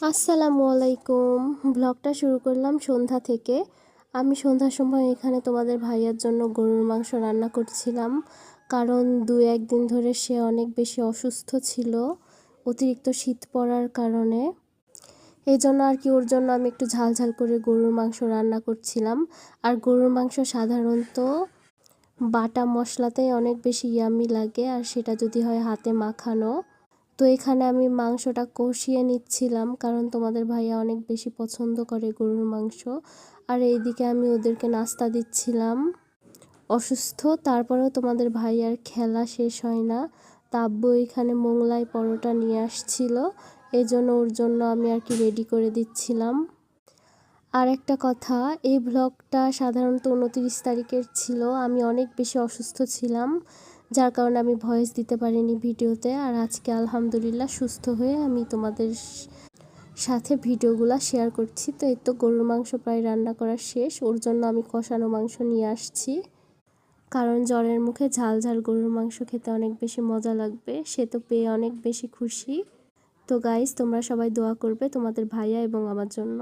আসসালামু আলাইকুম। ব্লগটা শুরু করলাম সন্ধ্যা থেকে। আমি সন্ধ্যার সময় এখানে তোমাদের ভাইয়ার জন্য গরুর মাংস রান্না করছিলাম, কারণ ২-১ দিন ধরে সে অনেক বেশি অসুস্থ ছিল অতিরিক্ত শীত পড়ার কারণে। এই জন্য আর কি ওর জন্য আমি একটু ঝাল ঝাল করে গরুর মাংস রান্না করছিলাম। আর গরুর মাংস সাধারণত বাটা মশলাতেই অনেক বেশি ইয়াম্মি লাগে, আর সেটা যদি হয় হাতে মাখানো। তো এখানে আমি মাংসটা কষিয়ে নিচ্ছিলাম, কারণ তোমাদের ভাইয়া অনেক বেশি পছন্দ করে গরুর মাংস। আর এইদিকে আমি ওদেরকে নাস্তা দিচ্ছিলাম। অসুস্থ তারপরেও তোমাদের ভাইয়ার খেলা শেষ হয় না। আব্বু এখানে মোগলাই পরোটা নিয়ে আসছিল, এই জন্য ওর জন্য আমি আর কি রেডি করে দিচ্ছিলাম। আর একটা কথা, এই ব্লগটা সাধারণত ২৯ তারিখের ছিল। আমি অনেক বেশি অসুস্থ ছিলাম, যার কারণে আমি ভয়েস দিতে পারিনি ভিডিওতে। আর আজকে আলহামদুলিল্লাহ সুস্থ হয়ে আমি তোমাদের সাথে ভিডিওগুলো শেয়ার করছি। তো এই তো গরুর মাংস প্রায় রান্না করা শেষ। ওর জন্য আমি কষানো মাংস নিয়ে আসছি, কারণ জ্বরের মুখে ঝাল ঝাল গরুর মাংস খেতে অনেক বেশি মজা লাগবে। সে তো পেয়ে অনেক বেশি খুশি। তো গাইস, তোমরা সবাই দোয়া করবে তোমাদের ভাইয়া এবং আমার জন্য।